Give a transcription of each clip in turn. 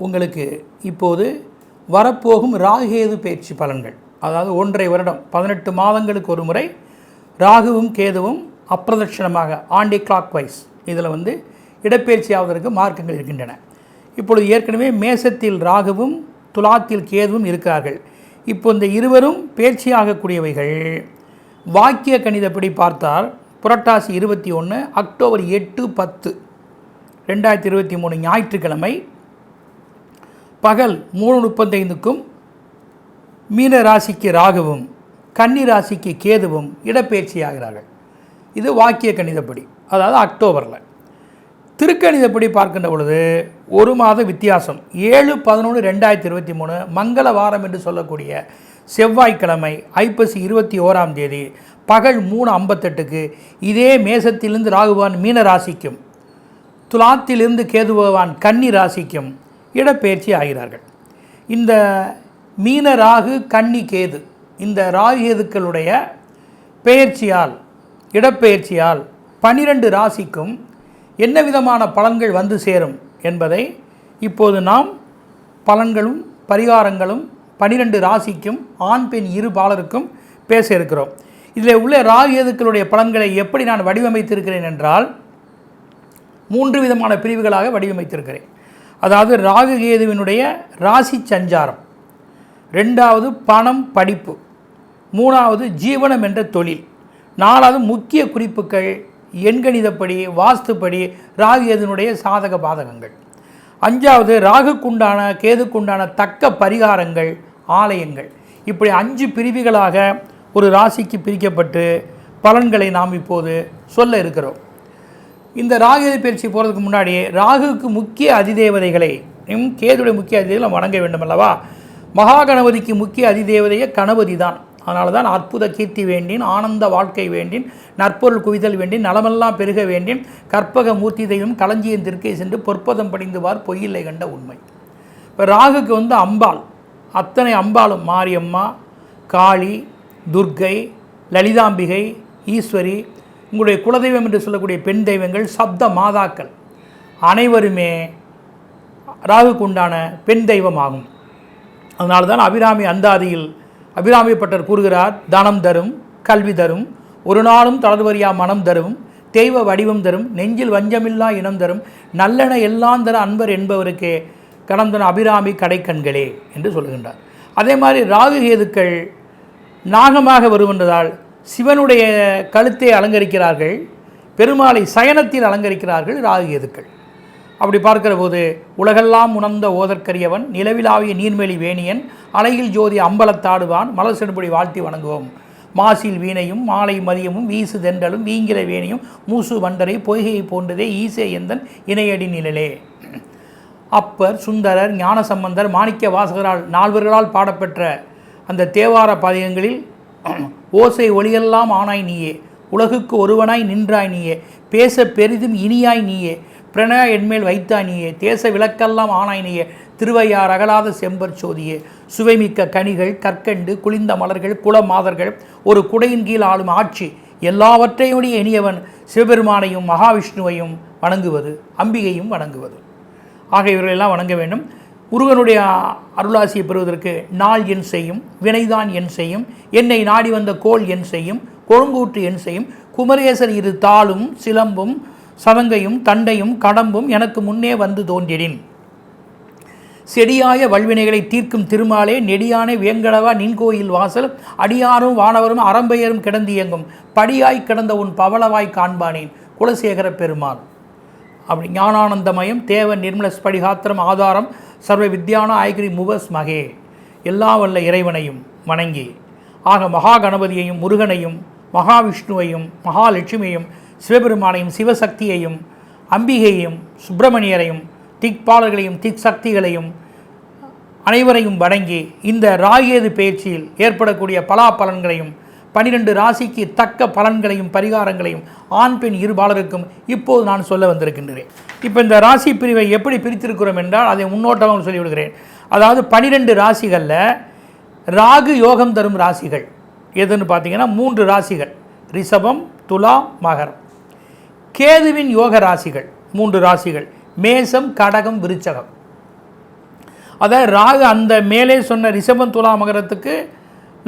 உங்களுக்கு இப்போது வரப்போகும் ராகுகேது பயிற்சி பலன்கள், அதாவது 1.5 வருடம் 18 மாதங்களுக்கு ஒரு முறை ராகுவும் கேதுவும் அப்பிரதட்சணமாக ஆண்டி கிளாக் வைஸ் இதில் இடப்பெயர்ச்சி ஆவதற்கு மார்க்கங்கள் இருக்கின்றன. இப்பொழுது ஏற்கனவே மேசத்தில் ராகுவும் துலாத்தில் கேதுவும் இருக்கிறார்கள். இப்போ இந்த இருவரும் பயிற்சியாகக்கூடியவைகள் வாக்கிய கணிதப்படி பார்த்தால் புரட்டாசி 21 அக்டோபர் 8, 10, 2023 ஞாயிற்றுக்கிழமை பகல் 3:35க்கும் மீன ராசிக்கு ராகுவும் கன்னி ராசிக்கு கேதுவும் இடப்பெயர்ச்சி ஆகிறார்கள். இது வாக்கிய கணிதப்படி, அதாவது அக்டோபரில். திருக்கணிதப்படி பார்க்கின்ற பொழுது ஒரு மாத வித்தியாசம் 7/11/2023 மங்கள வாரம் என்று சொல்லக்கூடிய செவ்வாய்க்கிழமை ஐப்பசி 21ஆம் தேதி பகல் 3:58க்கு இதே மேசத்திலிருந்து ராகுவான் மீன ராசிக்கும் துலாத்திலிருந்து கேது பகவான் கன்னி ராசிக்கும் இடப்பெயர்ச்சி ஆகிறார்கள். இந்த மீன ராகு கன்னி கேது இந்த ராகு கேதுக்களுடைய பெயர்ச்சியால் இடப்பெயர்ச்சியால் 12 ராசிக்கும் என்ன விதமான பலன்கள் வந்து சேரும் என்பதை இப்போது நாம் பலன்களும் பரிகாரங்களும் 12 ராசிக்கும் ஆண் பெண் இரு பாலருக்கும் பேச இருக்கிறோம். இதில் உள்ள ராகு கேதுக்களுடைய பலன்களை எப்படி நான் வடிவமைத்திருக்கிறேன் என்றால் 3 விதமான பிரிவுகளாக வடிவமைத்திருக்கிறேன். அதாவது ராகு கேதுவினுடைய ராசி சஞ்சாரம், 2வது பணம் படிப்பு, 3வது ஜீவனம் என்ற தொழில், 4வது முக்கிய குறிப்புகள் எண்கணிதப்படி வாஸ்துப்படி ராகு கேதுவினுடைய சாதக பாதகங்கள், 5வது ராகுக்குண்டான கேதுக்குண்டான தக்க பரிகாரங்கள் ஆலயங்கள். இப்படி 5 பிரிவுகளாக ஒரு ராசிக்கு பிரிக்கப்பட்டு பலன்களை நாம் இப்போது சொல்ல இருக்கிறோம். இந்த ராகு பயிற்சி போகிறதுக்கு முன்னாடி ராகுவுக்கு முக்கிய அதிதேவதைகளை கேதுடைய முக்கிய அதிதேவதை வணங்க வேண்டும் அல்லவா? மகா கணபதிக்கு முக்கிய அதிதேவதையே கணபதி தான். அதனால தான் அற்புத கீர்த்தி வேண்டின், ஆனந்த வாழ்க்கை வேண்டின், நற்பொருள் குவிதல் வேண்டின், நலமெல்லாம் பெருக வேண்டின், கற்பக மூர்த்தி தெய்வம் களஞ்சியம் திருக்கை சென்று பொற்பதம் படிந்துவார் பொய்யில்லை கண்ட உண்மை. இப்போ ராகுக்கு அம்பாள், அத்தனை அம்பாளும் மாரியம்மா, காளி, துர்க்கை, லலிதாம்பிகை, ஈஸ்வரி, உங்களுடைய குலதெய்வம் என்று சொல்லக்கூடிய பெண் தெய்வங்கள், சப்த மாதாக்கள் அனைவருமே ராகுக்கு உண்டான பெண் தெய்வம் ஆகும். அதனால தான் அபிராமி அந்தாதியில் அபிராமி பட்டர் கூறுகிறார், தனம் தரும் கல்வி தரும் ஒரு நாளும் தளர்வரியா மனம் தரும் தெய்வ வடிவம் தரும் நெஞ்சில் வஞ்சமில்லா இனம் தரும் நல்லென எல்லாம் தர அன்பர் என்பவருக்கே கடந்தன அபிராமி கடைக்கண்களே என்று சொல்லுகின்றார். அதே மாதிரி ராகு கேதுக்கள் நாகமாக வருகின்றதால் சிவனுடைய கழுத்தை அலங்கரிக்கிறார்கள், பெருமாளை சயனத்தில் அலங்கரிக்கிறார்கள் ராகு கேதுக்கள். அப்படி பார்க்கிற போது உலகெல்லாம் உணர்ந்த ஓதற்கரியவன் நிலவிலாவிய நீர்மெலி வேணியன் அலையில் ஜோதி அம்பலத்தாடுவான் மலர் செடுபடி வாழ்த்தி வணங்குவோம் மாசில் வீணையும் மாலை மதியமும் வீசு தென்றலும் வீங்கில வேணியும் மூசு வண்டரை பொய்கையை போன்றதே ஈசே எந்தன் இணையடி நிழலே. அப்பர், சுந்தரர், ஞானசம்பந்தர், மாணிக்க வாசகரால் 4வர்களால் பாடப்பெற்ற அந்த தேவார பதிகங்களில் ஓசை ஒளியெல்லாம் ஆனாய் நீயே, உலகுக்கு ஒருவனாய் நின்றாய் நீயே, பேச பெரிதும் இனியாய் நீயே, பிரணய என்மேல் வைத்தாய் நீயே, தேச விளக்கெல்லாம் ஆனாய் நீயே, திருவையார் அகலாத செம்பர் சோதியே, சுவைமிக்க கனிகள் கற்கண்டு குளிர்ந்த மலர்கள் குல மாதர்கள் ஒரு குடையின் கீழ் ஆளும் ஆட்சி எல்லாவற்றையுடைய இனியவன் சிவபெருமானையும் மகாவிஷ்ணுவையும் வணங்குவது, அம்பிகையும் வணங்குவது. ஆக இவர்களெல்லாம் வணங்க வேண்டும். முருகனுடைய அருளாசியை பெறுவதற்கு நாள் என் செய்யும், வினைதான் என் செய்யும், என்னை நாடி வந்த கோள் என் செய்யும், கொழுங்கூற்று என் செய்யும், குமரேசர் இரு தாளும் சிலம்பும் சதங்கையும் தண்டையும் கடம்பும் எனக்கு முன்னே வந்து தோன்றிடின், செடியாய வல்வினைகளை தீர்க்கும் திருமாலே நெடியானே வேங்கடவா நின்கோயில் வாசல் அடியாரும் வானவரும் அறம்பெயரும் கிடந்தியங்கும் படியாய் கிடந்த உன் பவளவாய் காண்பானேன் குலசேகர பெருமாள். அப்படி ஞானானந்தமயம் தேவ நிர்மல ஸ்படிகாத்திரம் ஆதாரம் சர்வ வித்யான ஆய்கிரி முவஸ் மகே, எல்லா வல்ல இறைவனையும் வணங்கி ஆக மகா கணபதியையும் முருகனையும் மகாவிஷ்ணுவையும் மகாலட்சுமியையும் சிவபெருமானையும் சிவசக்தியையும் அம்பிகையையும் சுப்பிரமணியரையும் திக்பாலர்களையும் திக் சக்திகளையும் அனைவரையும் வணங்கி இந்த ராகேது பயிற்சியில் ஏற்படக்கூடிய பலாபலன்களையும் 12 ராசிக்கு தக்க பலன்களையும் பரிகாரங்களையும் ஆண் பெண் இருபாலருக்கும் இப்போது நான் சொல்ல வந்திருக்கின்றேன். இப்போ இந்த ராசி பிரிவை எப்படி பிரித்திருக்கிறோம் என்றால் அதை முன்னோட்டமாக சொல்லிவிடுகிறேன். அதாவது 12 ராசிகளில் ராகு யோகம் தரும் ராசிகள் எதுன்னு பார்த்தீங்கன்னா 3 ராசிகள், ரிஷபம், துலா, மகரம். கேதுவின் யோக ராசிகள் 3 ராசிகள் மேசம், கடகம், விருச்சகம். அதாவது ராகு அந்த மேலே சொன்ன ரிஷபம், துலா, மகரத்துக்கு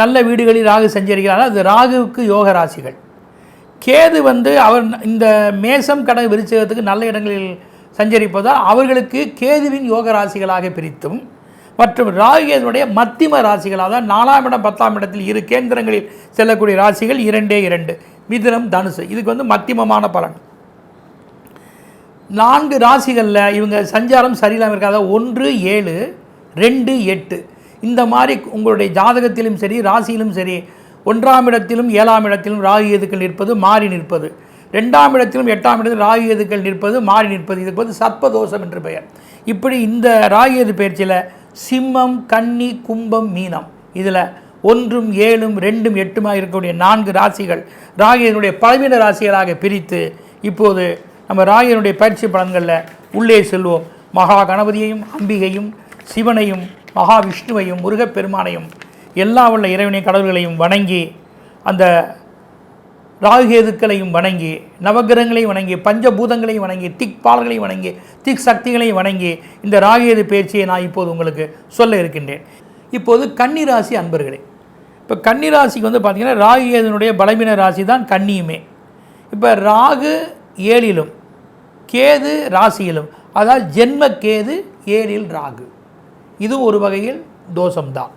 நல்ல வீடுகளில் ராகு சஞ்சரிக்கிறார். அது ராகுவுக்கு யோக ராசிகள். கேது அவர் இந்த மேசம், கடகம், விருச்சகத்துக்கு நல்ல இடங்களில் சஞ்சரிப்பதால் அவர்களுக்கு கேதுவின் யோக ராசிகளாக பிரித்தும், மற்றும் ராகுடைய மத்திம ராசிகள், அதாவது 4ஆம் இடம் 10ஆம் இடத்தில் இரு கேந்திரங்களில் செல்லக்கூடிய ராசிகள் 2 மிதுனம், தனுசு. இதுக்கு மத்தியமமான பலன். 4 ராசிகளில் இவங்க சஞ்சாரம் சரியில்லாமல் இருக்காத 1, 7, 2, 8 இந்த மாதிரி உங்களுடைய ஜாதகத்திலும் சரி ராசியிலும் சரி 1ஆம் இடத்திலும் 7ஆம் இடத்திலும் ராகு கேதுக்கள் நிற்பது, மாறி நிற்பது, 2ஆம் இடத்திலும் 8ஆம் இடத்தில் ராகு கேதுக்கள் நிற்பது, மாறி நிற்பது, இதுக்கு சர்ப்பதோஷம் என்று பெயர். இப்படி இந்த ராகு கேது பயிற்சியில் சிம்மம், கன்னி, கும்பம், மீனம் இதில் 1, 7, 2, 8 இருக்கக்கூடிய 4 ராசிகள் ராகுவினுடைய பலவீன ராசிகளாக பிரித்து இப்போது நம்ம ராகுவினுடைய பயிற்சி பலன்களில் உள்ளே செல்வோம். மகா கணபதியையும், அம்பிகையும், சிவனையும், மகாவிஷ்ணுவையும், முருகப்பெருமானையும், எல்லா உள்ள இறைவனை கடவுள்களையும் வணங்கி, அந்த ராகுகேதுக்களையும் வணங்கி, நவகிரகங்களையும் வணங்கி, பஞ்சபூதங்களையும் வணங்கி, திக்பாலர்களையும் வணங்கி, திக் சக்திகளையும் வணங்கி இந்த ராகுகேது பயிற்சியை நான் இப்போது உங்களுக்கு சொல்ல இருக்கின்றேன். இப்போது கன்னிராசி அன்பர்களே, இப்போ கன்னிராசிக்கு பார்த்திங்கன்னா ராகுகேதுனுடைய பலவீன ராசி தான் கன்னியுமே. இப்போ ராகு 7லும் கேது ராசியிலும், அதாவது ஜென்ம கேது 7ல் ராகு, இது ஒரு வகையில் தோஷம்தான்.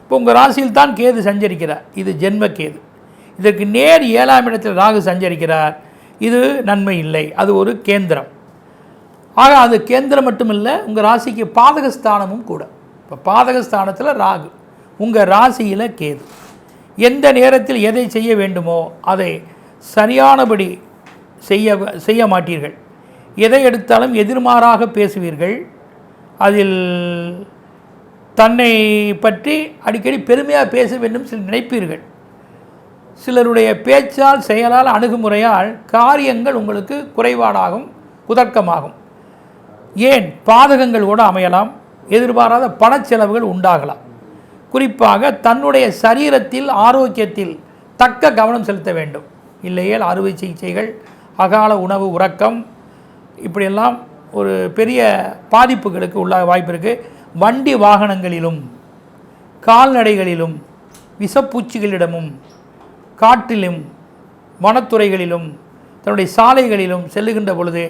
இப்போ உங்கள் ராசியில் தான் கேது சஞ்சரிக்கிறார், இது ஜென்ம கேது. இதற்கு நேர் 7ஆம் இடத்தில் ராகு சஞ்சரிக்கிறார், இது நன்மை இல்லை, அது ஒரு கேந்திரம். ஆக அது கேந்திரம் மட்டுமில்லை, உங்கள் ராசிக்கு பாதகஸ்தானமும் கூட. இப்போ பாதகஸ்தானத்தில் ராகு, உங்கள் ராசியில் கேது. எந்த நேரத்தில் எதை செய்ய வேண்டுமோ அதை சரியானபடி செய்ய மாட்டீர்கள். எதை எடுத்தாலும் எதிர்மாறாக பேசுவீர்கள். அதில் தன்னை பற்றி அடிக்கடி பெருமையாக பேச வேண்டும் சில நினைப்பீர்கள். சிலருடைய பேச்சால், செயலால், அணுகுமுறையால் காரியங்கள் உங்களுக்கு குறைபாடாகும், குதர்க்கமாகும். ஏன் பாதகங்கள் கூட அமையலாம். எதிர்பாராத பணச்செலவுகள் உண்டாகலாம். குறிப்பாக தன்னுடைய சரீரத்தில், ஆரோக்கியத்தில் தக்க கவனம் செலுத்த வேண்டும். இல்லையேல் அறுவை சிகிச்சைகள், அகால உணவு, உறக்கம் இப்படியெல்லாம் ஒரு பெரிய பாதிப்புகளுக்கு உள்ளாக வாய்ப்பு இருக்குது. வண்டி வாகனங்களிலும், கால்நடைகளிலும், விஷப்பூச்சிகளிடமும், காட்டிலும், வனத்துறைகளிலும், தன்னுடைய சாலைகளிலும் செல்லுகின்ற பொழுது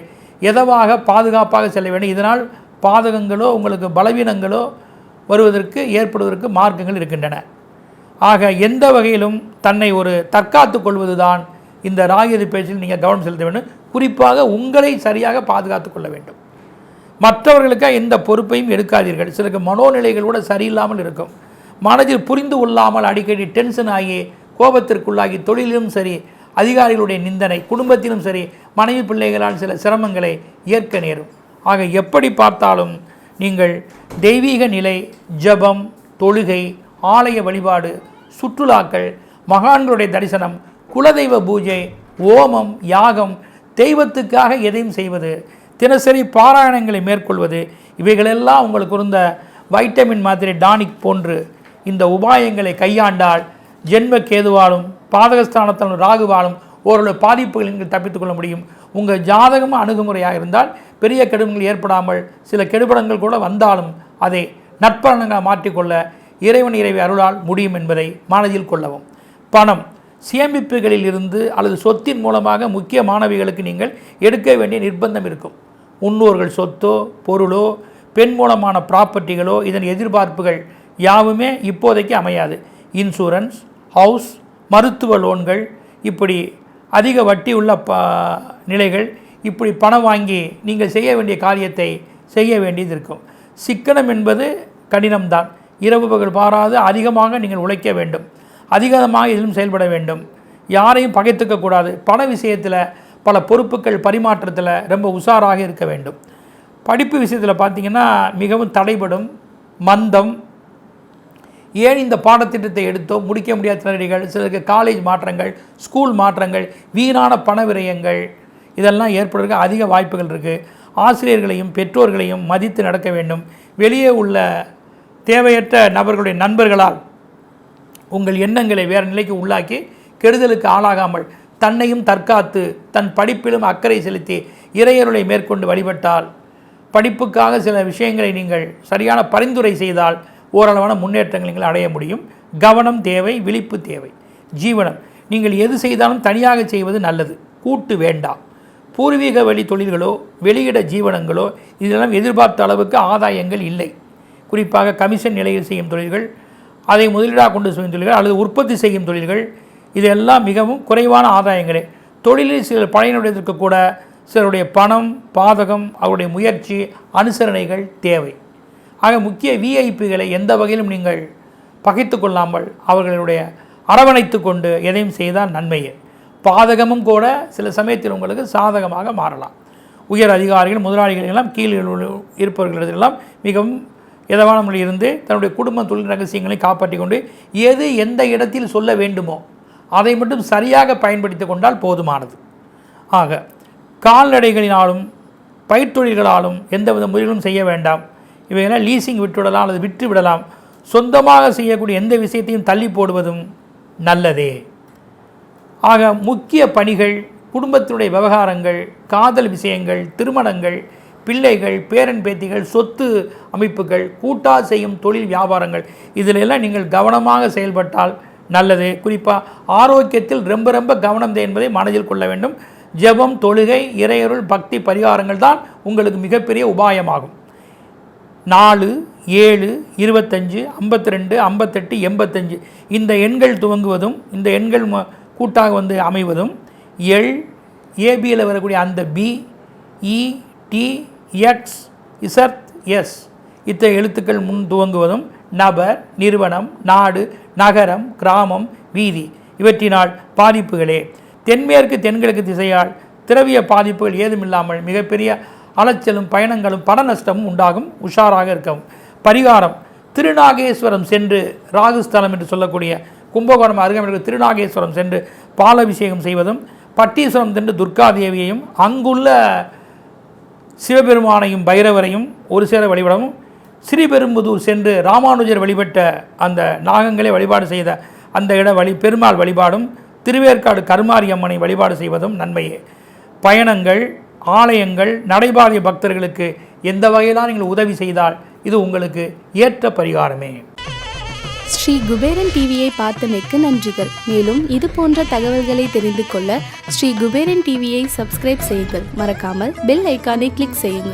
எதவாக பாதுகாப்பாக செல்ல வேண்டும். இதனால் பாதகங்களோ உங்களுக்கு பலவீனங்களோ வருவதற்கு ஏற்படுவதற்கு மார்க்கங்கள் இருக்கின்றன. ஆக எந்த வகையிலும் தன்னை ஒரு தற்காத்து கொள்வது தான் இந்த ராகு பயிற்சியில் நீங்கள் கவனம் செலுத்த வேண்டும். குறிப்பாக உங்களை சரியாக பாதுகாத்து கொள்ள வேண்டும். மற்றவர்களுக்காக எந்த பொறுப்பையும் எடுக்காதீர்கள். சிலருக்கு மனோநிலைகள் கூட சரியில்லாமல் இருக்கும். மனதில் புரிந்து கொள்ளாமல் அடிக்கடி டென்ஷன் ஆகி கோபத்திற்குள்ளாகி தொழிலும் சரி, அதிகாரிகளுடைய நிந்தனை, குடும்பத்திலும் சரி, மனைவி பிள்ளைகளால் சில சிரமங்களை ஏற்க நேரும். ஆக எப்படி பார்த்தாலும் நீங்கள் தெய்வீக நிலை, ஜபம், தொழுகை, ஆலய வழிபாடு, சுற்றுலாக்கள், மகான்களுடைய தரிசனம், குலதெய்வ பூஜை, ஓமம், யாகம், தெய்வத்துக்காக எதையும் செய்வது, தினசரி பாராயணங்களை மேற்கொள்வது, இவைகளெல்லாம் உங்களுக்கு இருந்த வைட்டமின் மாத்திரை, டானிக் போன்று இந்த உபாயங்களை கையாண்டால் ஜென்ம கேதுவாலும் பாதகஸ்தானத்தாலும் ராகுவாலும் ஓரளவு பாதிப்புகள் நீங்கள் தப்பித்துக் கொள்ள முடியும். உங்கள் ஜாதகம் அணுகுமுறையாக இருந்தால் பெரிய கெடுபங்கள் ஏற்படாமல் சில கெடுபடங்கள் கூட வந்தாலும் அதை நற்பலன்களாக மாற்றிக்கொள்ள இறைவன் அருளால் முடியும் என்பதை மனதில் கொள்ளவும். பணம் சேமிப்புகளில் இருந்து அல்லது சொத்தின் மூலமாக முக்கிய மாணவிகளுக்கு நீங்கள் எடுக்க வேண்டிய நிர்பந்தம் இருக்கும். முன்னோர்கள் சொத்தோ, பொருளோ, பெண் மூலமான ப்ராப்பர்ட்டிகளோ, இதன் எதிர்பார்ப்புகள் யாவுமே இப்போதைக்கு அமையாது. இன்சூரன்ஸ், ஹவுஸ், மருத்துவ லோன்கள், இப்படி அதிக வட்டி உள்ள நிலைகள், இப்படி பணம் வாங்கி நீங்கள் செய்ய வேண்டிய காரியத்தை செய்ய வேண்டியது இருக்கும். சிக்கனம் என்பது கடினம்தான். இரவு பகல் பாராது அதிகமாக நீங்கள் உழைக்க வேண்டும். அதிகமாக இதிலும் செயல்பட வேண்டும். யாரையும் பகைத்துக்கக்கூடாது. பண விஷயத்தில் பல பொறுப்புகள் பரிமாற்றத்தில் ரொம்ப உஷாராக இருக்க வேண்டும். படிப்பு விஷயத்தில் பார்த்திங்கன்னா மிகவும் தடைபடும், மந்தம். ஏன் இந்த பாடத்திட்டத்தை எடுத்தோம், முடிக்க முடியாத திணறல்கள், சிலருக்கு காலேஜ் மாற்றங்கள், ஸ்கூல் மாற்றங்கள், வீணான பண விரயங்கள், இதெல்லாம் ஏற்படுறதுக்கு அதிக வாய்ப்புகள் இருக்குது. ஆசிரியர்களையும் பெற்றோர்களையும் மதித்து நடக்க வேண்டும். வெளியே உள்ள தேவையற்ற நபர்களுடைய நண்பர்களால் உங்கள் எண்ணங்களை வேறு நிலைக்கு உள்ளாக்கி கெடுதலுக்கு ஆளாகாமல் தன்னையும் தற்காத்து தன் படிப்பிலும் அக்கறை செலுத்தி இறையருளை மேற்கொண்டு வழிபட்டால், படிப்புக்காக சில விஷயங்களை நீங்கள் சரியான பரிந்துரை செய்தால் ஓரளவான முன்னேற்றங்கள் நீங்கள் அடைய முடியும். கவனம் தேவை, விழிப்பு தேவை. ஜீவனம், நீங்கள் எது செய்தாலும் தனியாக செய்வது நல்லது, கூட்டு வேண்டாம். பூர்வீக வழி தொழில்களோ வெளியிட ஜீவனங்களோ இதெல்லாம் எதிர்பார்த்த அளவுக்கு ஆதாயங்கள் இல்லை. குறிப்பாக கமிஷன் நிலையில் செய்யும் தொழில்கள், அதை முதலீடாக கொண்டு செய்யும் தொழில்கள் அல்லது உற்பத்தி செய்யும் தொழில்கள், இதெல்லாம் மிகவும் குறைவான ஆதாயங்களே. தொழிலில் சிலர் பயனுடையதற்கு கூட சிலருடைய பணம், பாதகம், அவருடைய முயற்சி, அனுசரணைகள் தேவை. ஆக முக்கிய விஐபிகளை எந்த வகையிலும் நீங்கள் பகைத்து கொள்ளாமல் அவர்களுடைய அரவணைத்து கொண்டு எதையும் செய்தால் நன்மையே. பாதகமும் கூட சில சமயத்தில் உங்களுக்கு சாதகமாக மாறலாம். உயர் அதிகாரிகள், முதலாளிகள் எல்லாம் கீழே இருப்பவர்களிடத்திலெல்லாம் மிகவும் எதவான முறையில் இருந்து தன்னுடைய குடும்ப தொழில் ரகசியங்களை காப்பாற்றி கொண்டு எது எந்த இடத்தில் சொல்ல வேண்டுமோ அதை மட்டும் சரியாக பயன்படுத்தி கொண்டால் போதுமானது. ஆக கால்நடைகளினாலும் பயிர்த்தொழில்களாலும் எந்தவித முறைகளும் செய்ய வேண்டாம். இவையெல்லாம் லீசிங் விட்டுவிடலாம் அல்லது விற்று விடலாம். சொந்தமாக செய்யக்கூடிய எந்த விஷயத்தையும் தள்ளி போடுவதும் நல்லதே. ஆக முக்கிய பணிகள், குடும்பத்தினுடைய விவகாரங்கள், காதல் விஷயங்கள், திருமணங்கள், பிள்ளைகள், பேரன் பேத்திகள், சொத்து அமைப்புகள், கூட்டாக செய்யும் தொழில் வியாபாரங்கள், இதிலெல்லாம் நீங்கள் கவனமாக செயல்பட்டால் நல்லது. குறிப்பாக ஆரோக்கியத்தில் ரொம்ப ரொம்ப கவனம் என்பதை மனதில் கொள்ள வேண்டும். ஜெபம், தொழுகை, இறையருள், பக்தி பரிகாரங்கள் தான் உங்களுக்கு மிகப்பெரிய உபாயமாகும். 4, 7, 25, 52, 58, 85 இந்த எண்கள் துவங்குவதும் இந்த எண்கள் கூட்டாக வந்து அமைவதும் எல் ஏபியில் வரக்கூடிய அந்த பி, இ, டி, எக்ஸ், இசட், எஸ் இத்தகைய எழுத்துக்கள் முன் துவங்குவதும் நபர், நிறுவனம், நாடு, நகரம், கிராமம், வீதி இவற்றினால் பாதிப்புகளே. தென்மேற்கு தென்கிழக்கு திசையால் திரவிய பாதிப்புகள் ஏதுமில்லாமல் மிகப்பெரிய அலைச்சலும் பயணங்களும் பண நஷ்டமும் உண்டாகும். உஷாராக இருக்கவும். பரிகாரம், திருநாகேஸ்வரம் சென்று, ராகுஸ்தலம் என்று சொல்லக்கூடிய கும்பகோணம் அருகாமையில் திருநாகேஸ்வரம் சென்று பாலாபிஷேகம் செய்வதும், பட்டீஸ்வரம் சென்று துர்காதேவியையும் அங்குள்ள சிவபெருமானையும் பைரவரையும் ஒரு சேர வழிபடவும், ஸ்ரீபெரும்புதூர் சென்று ராமானுஜர் வழிபட்ட அந்த நாகங்களை வழிபாடு செய்த அந்த பெருமாள் வழிபாடும், திருவேற்காடு கருமாரி அம்மனை வழிபாடு செய்வதும் நன்மையே. பயணங்கள், ஆலயங்கள், நடைபாதை பக்தர்களுக்கு எந்த வகையிலாம் நீங்கள் உதவி செய்தால் இது உங்களுக்கு ஏற்ற பரிகாரமே. ஸ்ரீ குபேரன் டிவியை பார்த்தமைக்கு நன்றிகள். மேலும் இது போன்ற தகவல்களை தெரிந்து கொள்ள ஸ்ரீ குபேரன் டிவியை சப்ஸ்கிரைப் செய்யுங்கள். மறக்காமல் பெல் ஐக்கானை கிளிக் செய்யுங்கள்.